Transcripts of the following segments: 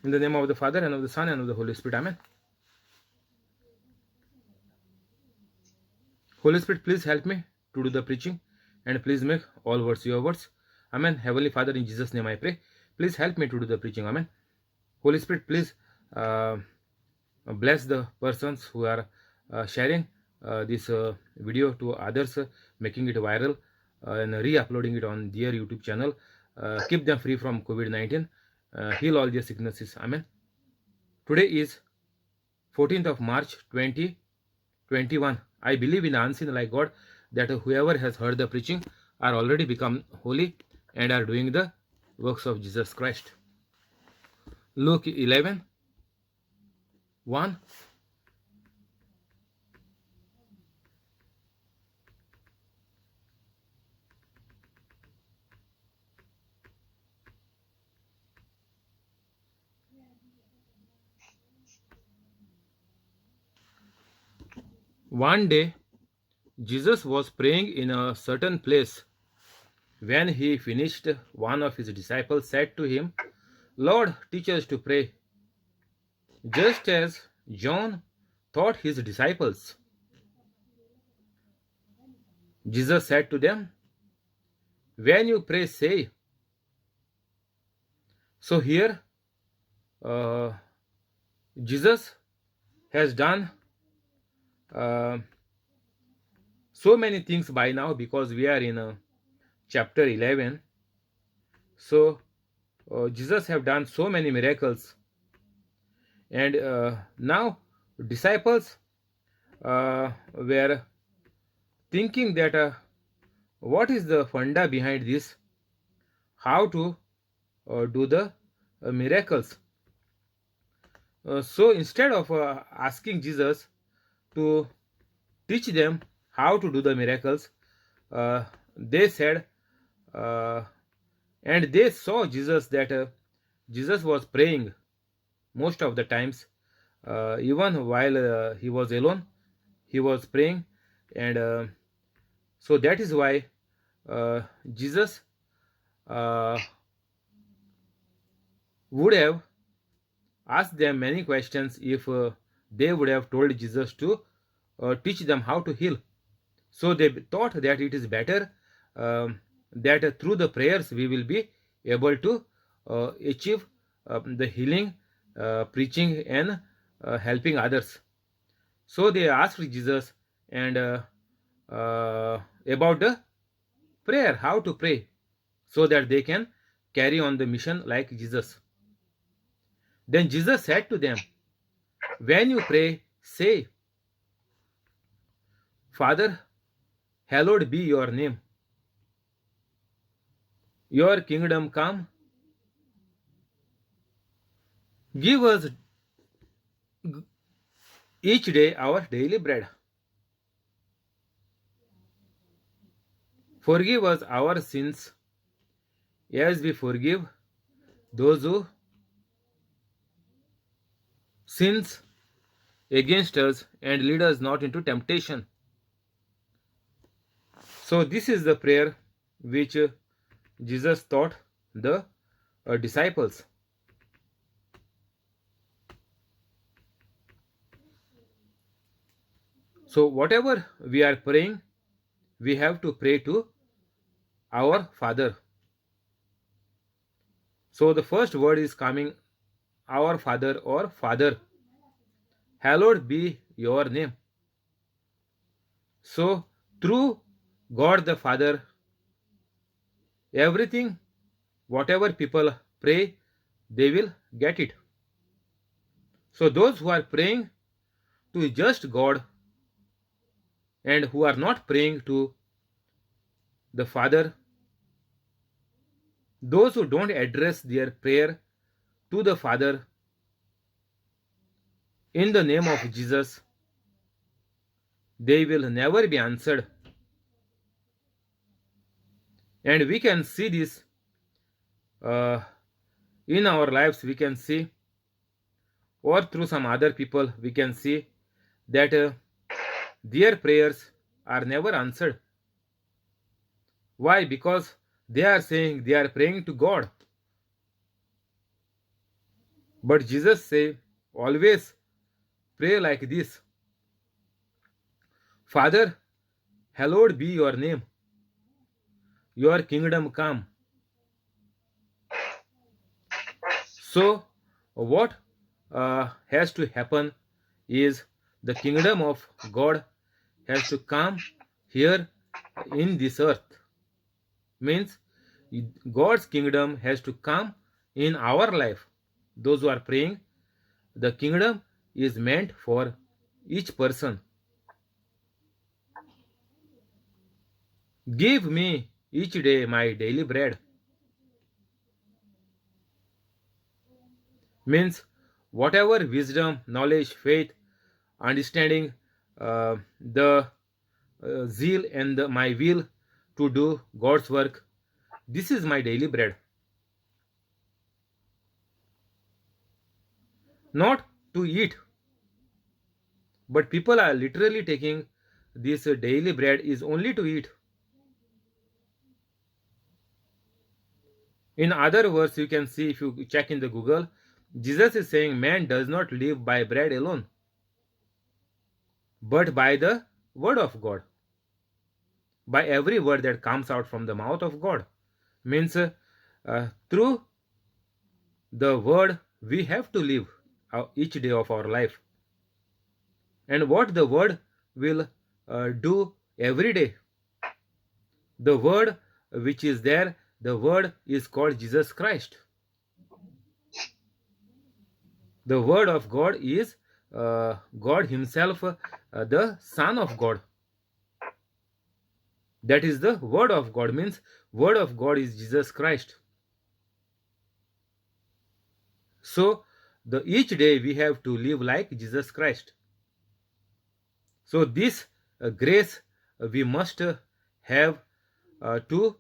In the name of the Father, and of the Son, and of the Holy Spirit. Amen. Holy Spirit, please help me to do the preaching, and please make all words your words. Amen. Heavenly Father, in Jesus' name I pray. Please help me to do the preaching. Amen. Holy Spirit, please bless the persons who are sharing this video to others, making it viral, and re-uploading it on their YouTube channel. Keep them free from COVID-19. Heal all their sicknesses. Amen. Today is 14th of March 2021. I believe in the unseen like God, that whoever has heard the preaching are already become holy and are doing the works of Jesus Christ. Luke 11, 1. One day, Jesus was praying in a certain place. When he finished, one of his disciples said to him, Lord, teach us to pray, just as John taught his disciples. Jesus said to them, when you pray, say. So here, Jesus has done so many things by now, because we are in chapter 11. So Jesus have done so many miracles, and now disciples were thinking that what is the funda behind this, how to do the miracles. So instead of asking Jesus to teach them how to do the miracles, they said, and they saw Jesus, that Jesus was praying most of the times, even while he was alone, he was praying. And so that is why Jesus would have asked them many questions if they would have told Jesus to teach them how to heal. So they thought that it is better that through the prayers we will be able to achieve the healing, preaching, and helping others. So they asked Jesus and about the prayer, how to pray, so that they can carry on the mission like Jesus. Then Jesus said to them, when you pray, say, Father, hallowed be your name. Your kingdom come. Give us each day our daily bread. Forgive us our sins as we forgive those who sins against us, and lead us not into temptation. So this is the prayer which Jesus taught the disciples. So whatever we are praying, we have to pray to our Father. So the first word is coming, our Father or Father. Hallowed be your name. So through God the Father, everything, whatever people pray, they will get it. So those who are praying to just God and who are not praying to the Father, those who don't address their prayer to the Father in the name of Jesus, they will never be answered. And we can see this in our lives. We can see, or through some other people, we can see that their prayers are never answered. Why? Because they are saying they are praying to God, But Jesus say, always pray like this: Father, hallowed be your name, your kingdom come. So, what has to happen is the kingdom of God has to come here in this earth. Means God's kingdom has to come in our life. Those who are praying, the kingdom is meant for each person. Give me each day my daily bread. Means whatever wisdom, knowledge, faith, understanding, the zeal and my will to do God's work, this is my daily bread. Not to eat, but people are literally taking this daily bread is only to eat. In other words, you can see if you check in the Google, Jesus is saying man does not live by bread alone, but by the word of God, by every word that comes out from the mouth of God. Means through the word we have to live each day of our life. And what the word will do every day, the word which is there, the word is called Jesus Christ. The word of God is God himself, the Son of God. That is the word of God. Means word of God is Jesus Christ. So the each day we have to live like Jesus Christ. So this grace we must have to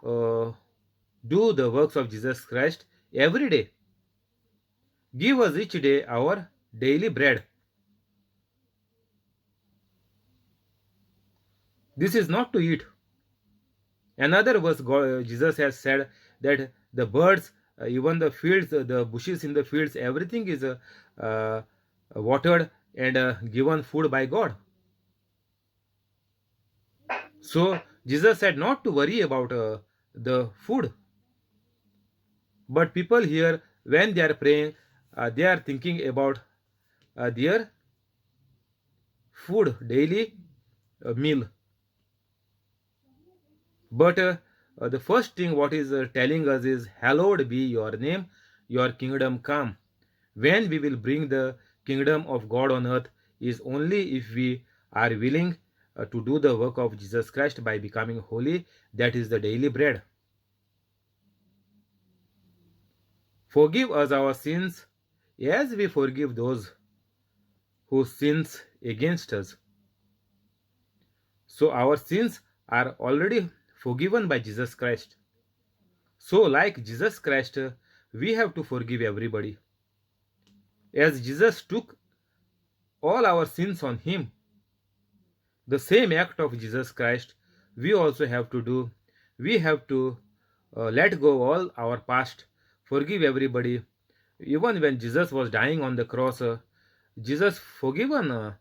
do the works of Jesus Christ every day. Give us each day our daily bread. This is not to eat. Another verse, Jesus has said that the birds, even the fields, the bushes in the fields, everything is watered and given food by God. So Jesus said not to worry about the food. But people here, when they are praying, they are thinking about their food, daily meal. But the first thing what is telling us is, hallowed be your name, your kingdom come. When we will bring the kingdom of God on earth is only if we are willing to do the work of Jesus Christ by becoming holy. That is the daily bread. Forgive us our sins as we forgive those who sins against us. So our sins are already forgiven by Jesus Christ. So like Jesus Christ, we have to forgive everybody. As Jesus took all our sins on him, the same act of Jesus Christ we also have to do. We have to let go all our past, forgive everybody. Even when Jesus was dying on the cross, Jesus forgiven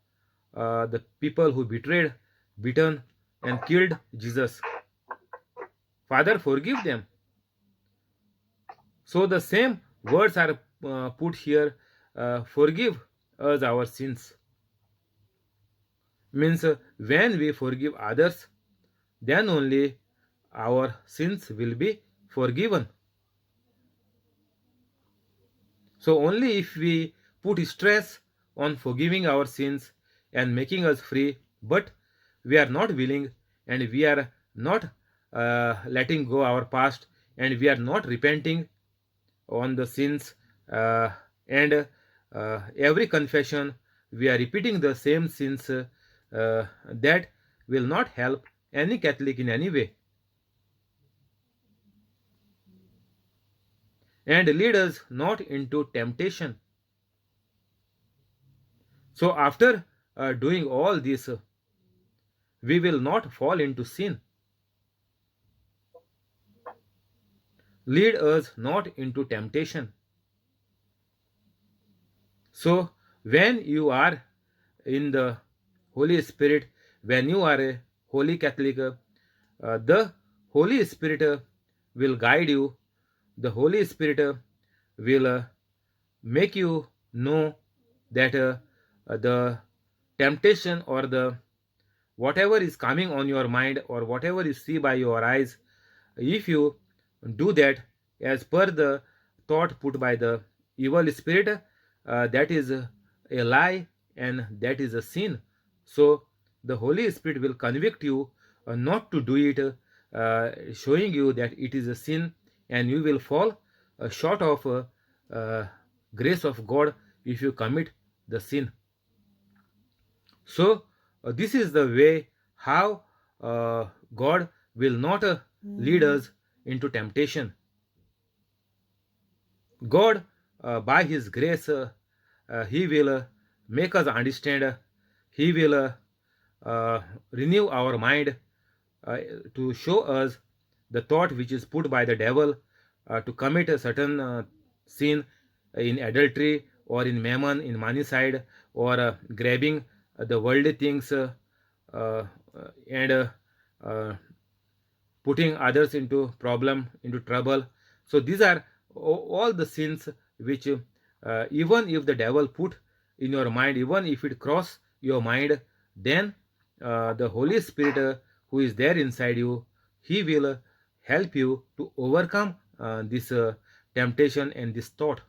the people who betrayed, beaten, and killed Jesus. Father, forgive them. So the same words are put here. Forgive us our sins. Means when we forgive others, then only our sins will be forgiven. So only if we put stress on forgiving our sins and making us free, but we are not willing and we are not letting go our past and we are not repenting on the sins, and every confession we are repeating the same sins, that will not help any Catholic in any way and lead us not into temptation. So after doing all this, we will not fall into sin. Lead us not into temptation. So when you are in the Holy Spirit, when you are a holy Catholic, the Holy Spirit will guide you. The Holy Spirit will make you know that the temptation or the whatever is coming on your mind or whatever you see by your eyes, if you do that as per the thought put by the evil spirit, that is a lie and that is a sin. So the Holy Spirit will convict you not to do it, showing you that it is a sin, and you will fall short of grace of God if you commit the sin. So this is the way how God will not lead us into temptation. God, by His grace, He will make us understand. He will renew our mind to show us the thought which is put by the devil to commit a certain sin in adultery or in mammon, in manicide, or grabbing the worldly things and putting others into problem, into trouble. So these are all the sins which even if the devil put in your mind, even if it cross your mind, then the Holy Spirit who is there inside you, he will help you to overcome this temptation and this thought.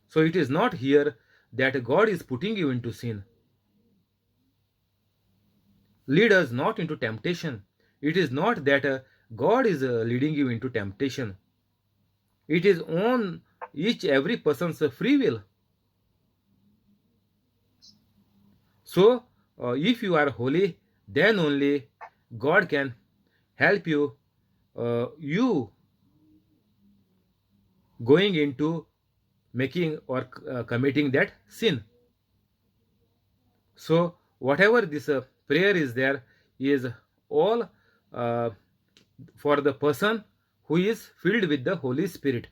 So it is not here that God is putting you into sin. Lead us not into temptation. It is not that God is leading you into temptation. It is on each every person's free will. So if you are holy, then only God can help you you going into making or committing that sin. So whatever this prayer is there is all uh, for the person who is filled with the Holy Spirit,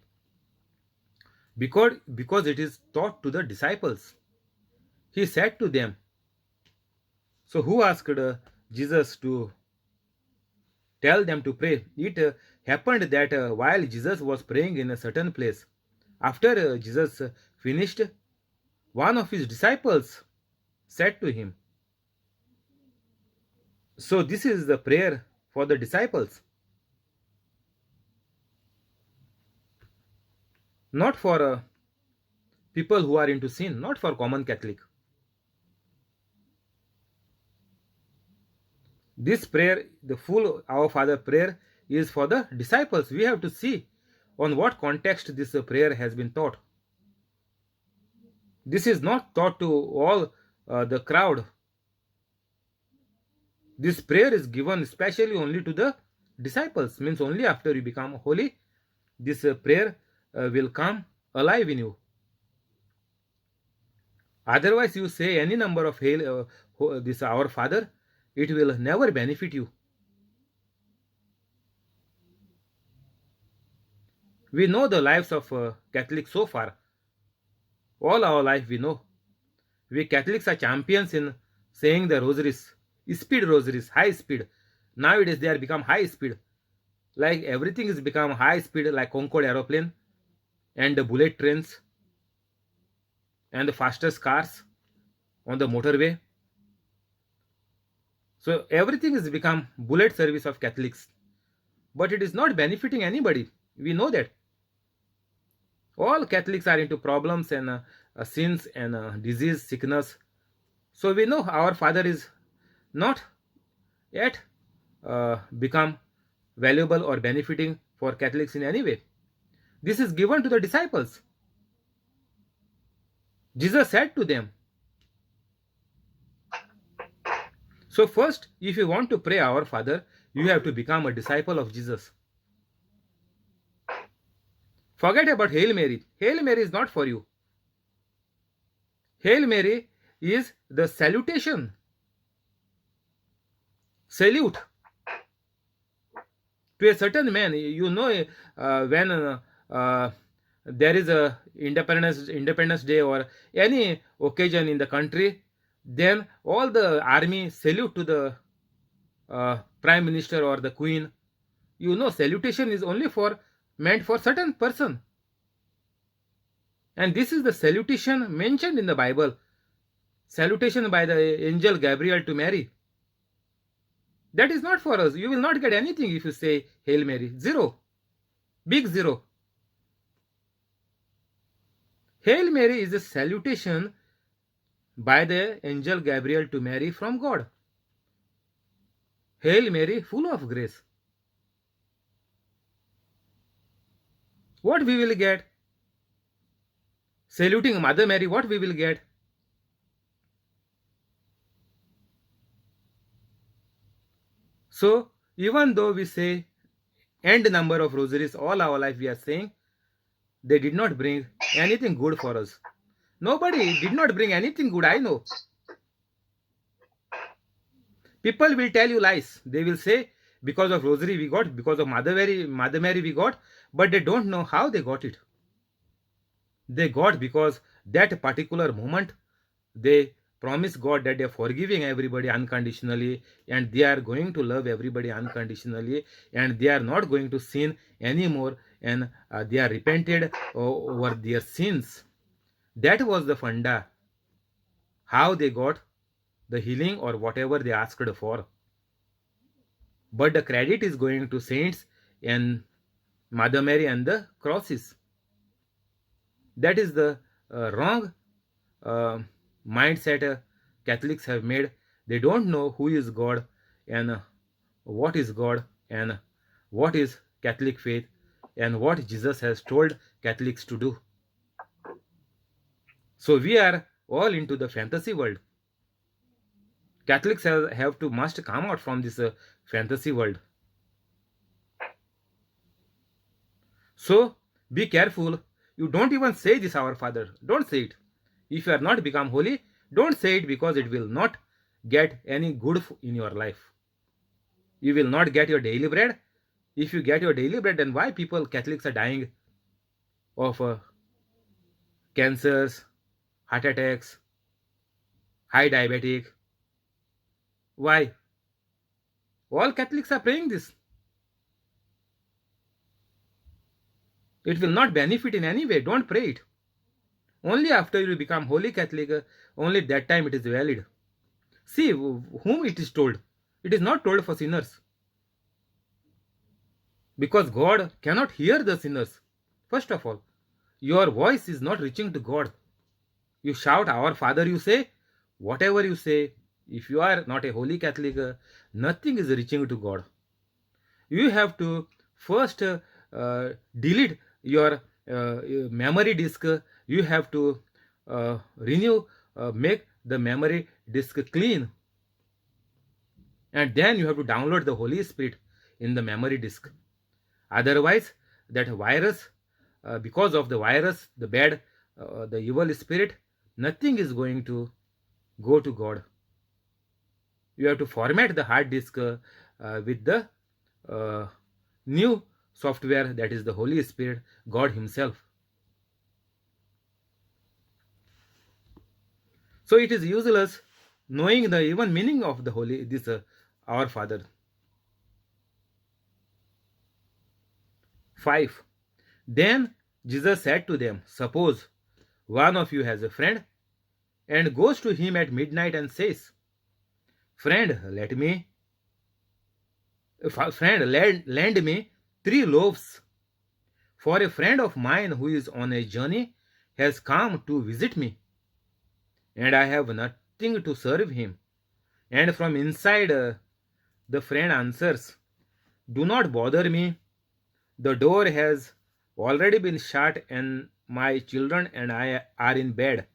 because it is taught to the disciples. He said to them. So who asked Jesus to tell them to pray? It happened that while Jesus was praying in a certain place, after Jesus finished, one of his disciples said to him. So this is the prayer for the disciples, not for people who are into sin, not for common Catholic. This prayer, the full Our Father prayer, is for the disciples. We have to see on what context this prayer has been taught. This is not taught to all the crowd. This prayer is given especially only to the disciples, means only after you become holy, this prayer will come alive in you. Otherwise, you say any number of Hail, this Our Father, it will never benefit you. We know the lives of Catholics so far. All our life we know. We Catholics are champions in saying the rosaries, speed rosaries, high speed. Nowadays they are become high speed. Like everything is become high speed, like Concorde aeroplane and the bullet trains and the fastest cars on the motorway. So everything has become bullet service of Catholics. But it is not benefiting anybody. We know that. All Catholics are into problems and sins and disease, sickness. So we know Our Father is not yet become valuable or benefiting for Catholics in any way. This is given to the disciples. Jesus said to them. So first, if you want to pray Our Father, you have to become a disciple of Jesus. Forget about Hail Mary. Hail Mary is not for you. Hail Mary is the salutation. Salute to a certain man. You know, when there is Independence Day or any occasion in the country, then all the army salute to the prime minister or the queen. You know, salutation is only for meant for certain person, and this is the salutation mentioned in the Bible. Salutation by the angel Gabriel to Mary. That is not for us. You will not get anything if you say Hail Mary. Zero. Big zero. Hail Mary is a salutation by the angel Gabriel to Mary from God. Hail Mary, full of grace. What we will get? Saluting Mother Mary, what we will get? So, even though we say end number of rosaries all our life, we are saying they did not bring anything good for us. Nobody did not bring anything good, I know. People will tell you lies. They will say because of rosary we got, because of Mother Mary we got, but they don't know how they got it. They got because that particular moment they promise God that they are forgiving everybody unconditionally, and they are going to love everybody unconditionally, and they are not going to sin anymore, and they are repented over their sins. That was the funda. How they got the healing or whatever they asked for. But the credit is going to saints and Mother Mary and the crosses. That is the wrong mindset Catholics have made. They don't know who is God and what is God and what is Catholic faith and what Jesus has told Catholics to do. So we are all into the fantasy world. Catholics have to must come out from this fantasy world. So be careful. You don't even say this Our Father. Don't say it. If you are not become holy, don't say it, because it will not get any good in your life. You will not get your daily bread. If you get your daily bread, then why people, Catholics, are dying of cancers, heart attacks, high diabetic? Why? All Catholics are praying this. It will not benefit in any way. Don't pray it. Only after you become holy Catholic, only that time it is valid. See whom it is told. It is not told for sinners. Because God cannot hear the sinners. First of all, your voice is not reaching to God. You shout, Our Father, you say, whatever you say, if you are not a holy Catholic, nothing is reaching to God. You have to first delete your memory disk. You have to renew, make the memory disk clean. And then you have to download the Holy Spirit in the memory disk. Otherwise, that virus, because of the virus, the bad, the evil spirit, nothing is going to go to God. You have to format the hard disk with the new software, that is the Holy Spirit, God Himself. So it is useless knowing the even meaning of the holy this Our Father. 5. Then Jesus said to them, Suppose one of you has a friend and goes to him at midnight and says, Friend, lend me 3 loaves, for a friend of mine who is on a journey has come to visit me, and I have nothing to serve him. And from inside, the friend answers, Do not bother me. The door has already been shut, and my children and I are in bed.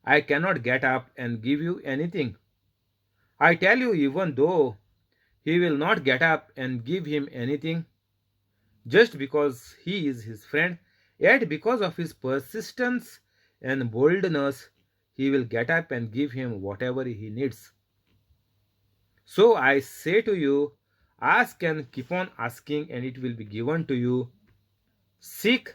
I cannot get up and give you anything. I tell you, even though he will not get up and give him anything, just because he is his friend, yet because of his persistence and boldness, he will get up and give him whatever he needs. So I say to you, ask and keep on asking, and it will be given to you. Seek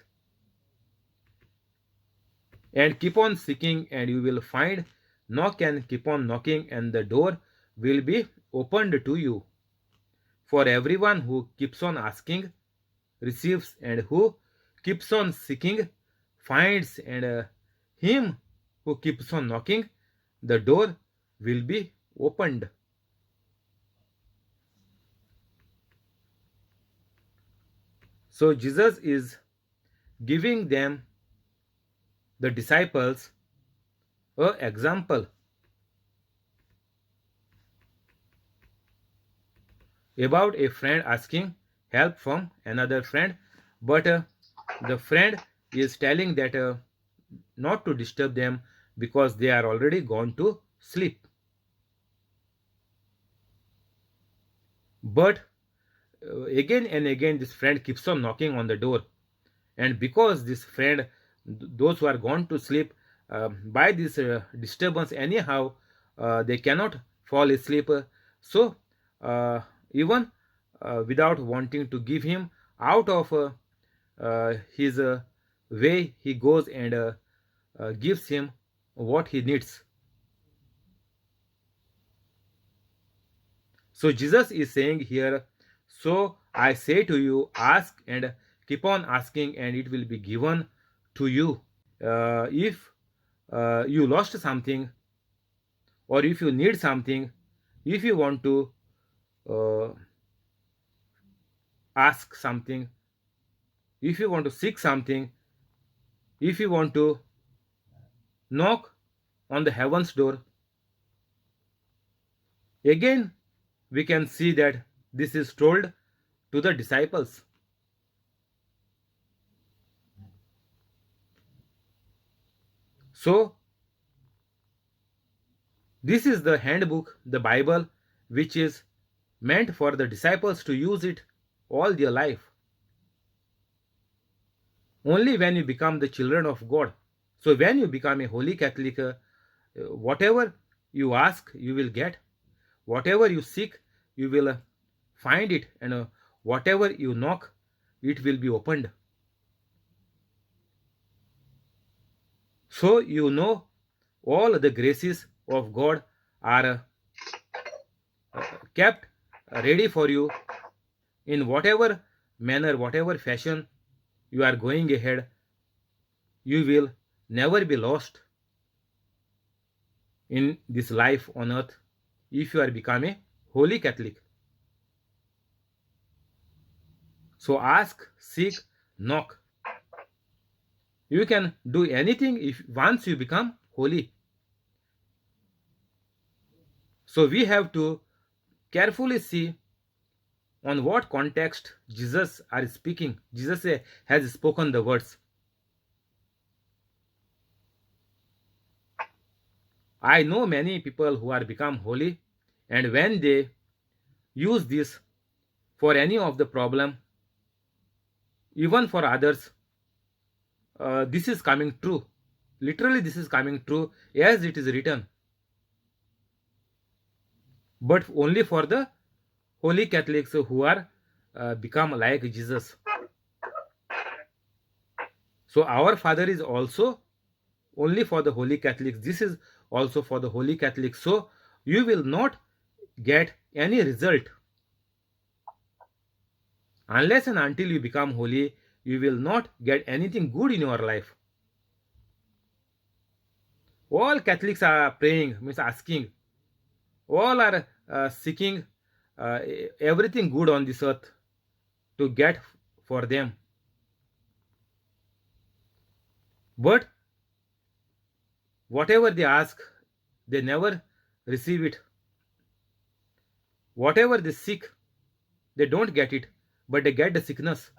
And keep on seeking and you will find. Knock and keep on knocking and the door will be opened to you. For everyone who keeps on asking receives, and who keeps on seeking finds, and him who keeps on knocking the door will be opened. So Jesus is giving them, the disciples, a example about a friend asking help from another friend, but the friend is telling that not to disturb them because they are already gone to sleep. But again and again this friend keeps on knocking on the door, and because this friend, those who are gone to sleep, by this disturbance anyhow, they cannot fall asleep. So uh, even without wanting to give him out of his way, he goes and gives him what he needs. So Jesus is saying here, so I say to you, ask and keep on asking, and it will be given to you. If you lost something, or if you need something, if you want to uh, ask something, if you want to seek something, if you want to knock on the heaven's door, again we can see that this is told to the disciples. So this is the handbook, the Bible, which is meant for the disciples to use it all their life. Only when you become the children of God. So when you become a holy Catholic, whatever you ask, you will get. Whatever you seek, you will find it. And whatever you knock, it will be opened. So you know all the graces of God are kept ready for you in whatever manner, whatever fashion you are going ahead. You will never be lost in this life on earth if you are become a holy Catholic. So ask, seek, knock. You can do anything if once you become holy. So we have to carefully see on what context Jesus are speaking. Jesus has spoken the words. I know many people who are become holy, and when they use this for any of the problem, even for others, this is coming true. Literally, this is coming true as it is written. But only for the holy Catholics who are become like Jesus. So our Father is also only for the holy Catholics. This is also for the holy Catholics. So you will not get any result unless and until you become holy. You will not get anything good in your life. All Catholics are praying, means asking. All are seeking uh, everything good on this earth to get for them. But whatever they ask, they never receive it. Whatever they seek, they don't get it, but they get the sickness.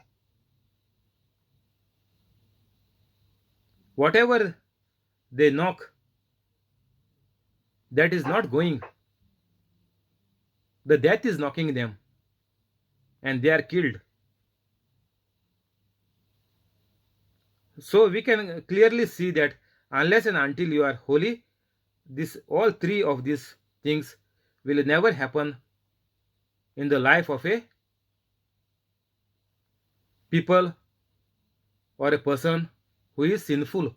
Whatever they knock, that is not going. The death is knocking them, and they are killed. So we can clearly see that unless and until you are holy, this all three of these things will never happen in the life of a people or a person who is sinful.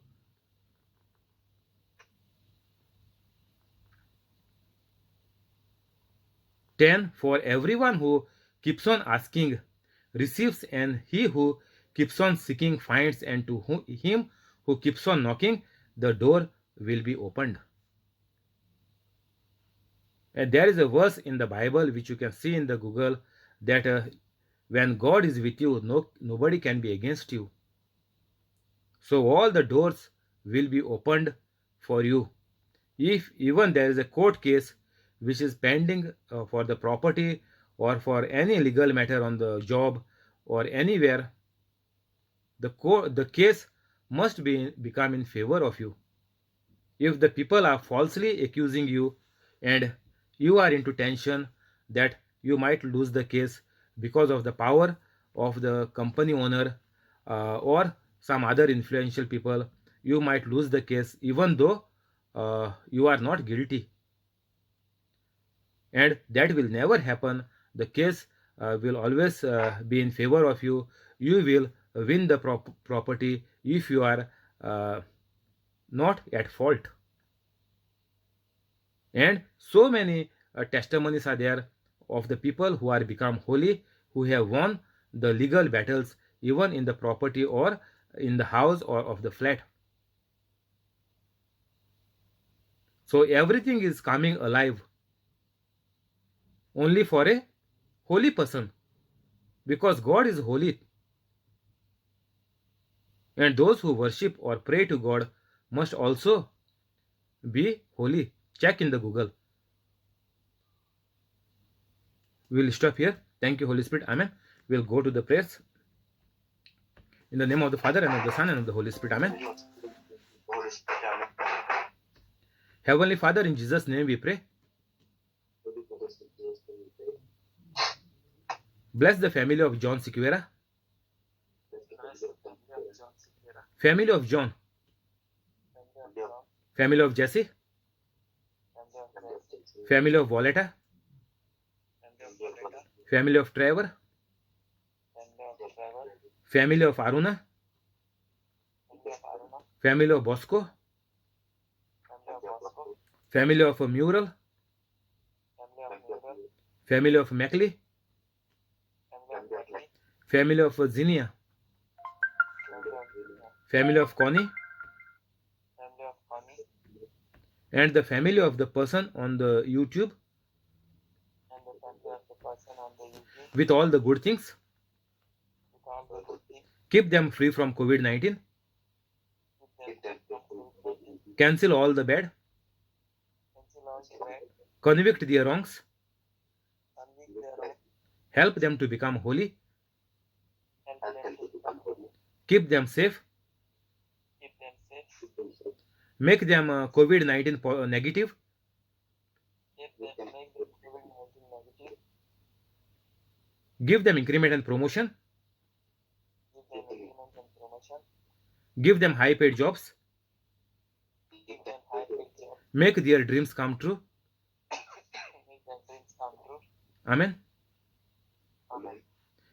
10. For everyone who keeps on asking receives, and he who keeps on seeking finds, and to him who keeps on knocking, the door will be opened. And there is a verse in the Bible which you can see in the Google that when God is with you, nobody can be against you. So all the doors will be opened for you. If even there is a court case which is pending for the property or for any legal matter on the job or anywhere, the case must become in favor of you. If the people are falsely accusing you and you are into tension that you might lose the case because of the power of the company owner or some other influential people, you might lose the case even though you are not guilty. And that will never happen. The case will always be in favor of you. You will win the property if you are not at fault. And so many testimonies are there of the people who are become holy, who have won the legal battles even in the property or in the house or of the flat. So everything is coming alive only for a holy person, because God is holy, and those who worship or pray to God must also be holy. Check in the Google. We'll stop here. Thank you, Holy Spirit. Amen. We'll go to the prayers. In the name of the Father, and of the Son, and of the Holy Spirit. Amen. Heavenly Father, in Jesus' name we pray. Bless the family of John Sequeira, family of John, family of Jesse, family of Violetta, family of Trevor, family of Aruna, family of Bosco, family of Mural, family of Mackley, family of Zinnia, family of Connie, and the family of the person on the YouTube with all the good things. Keep them free from COVID-19. Cancel all the bad. Convict their wrongs. Help them to become holy. Keep them safe. Make them COVID-19 negative. Give them increment and promotion. Give them high paid jobs. Make their dreams come true. Amen.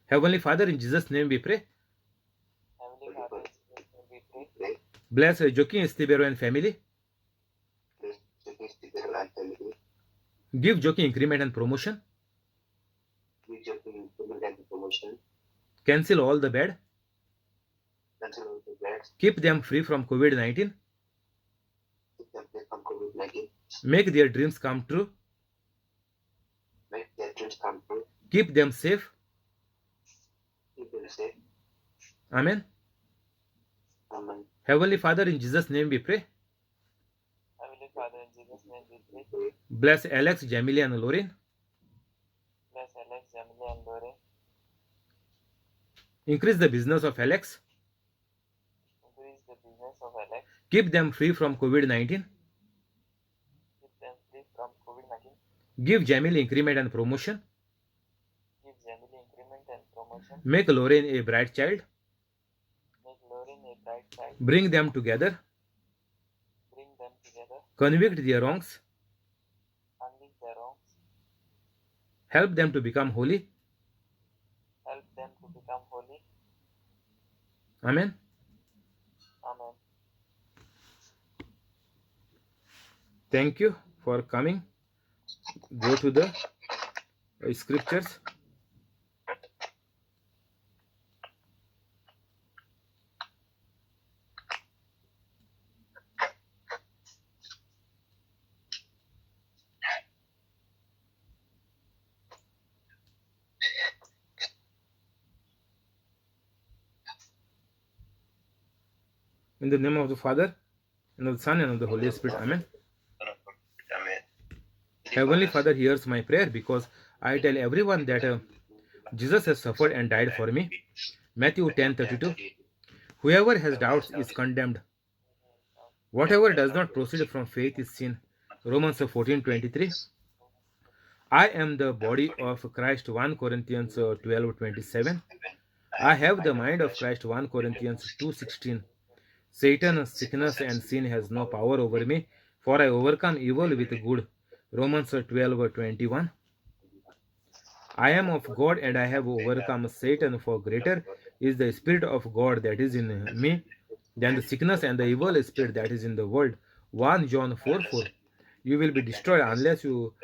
Heavenly Father, in Jesus' name we pray. Bless Joaquin Estibero and family. Give Joaquin increment and promotion. Cancel all the bad. Keep them free from COVID-19. Make their dreams come true. Keep them safe. Amen. Heavenly Father, in Jesus' name we pray. Bless Alex, Jamily, and Lauren. Increase the business of Alex. Keep them free from COVID-19. Give Jamily increment and promotion. Make Lauren a bright child. Bring them together. Convict their wrongs. Help them to become holy. Amen. Thank you for coming. Go to the scriptures. In the name of the Father, and of the Son, and of the Holy Spirit. Amen. Heavenly Father hears my prayer because I tell everyone that Jesus has suffered and died for me. Matthew 10:32. Whoever has doubts is condemned. Whatever does not proceed from faith is sin. Romans 14:23. I am the body of Christ. 1 Corinthians 12:27. I have the mind of Christ. 1 Corinthians 2:16. Satan, sickness, and sin has no power over me, for I overcome evil with good. Romans 12:21. I am of God and I have overcome Satan, for greater is the Spirit of God that is in me than the sickness and the evil spirit that is in the world. 1 John 4:4. You will be destroyed unless you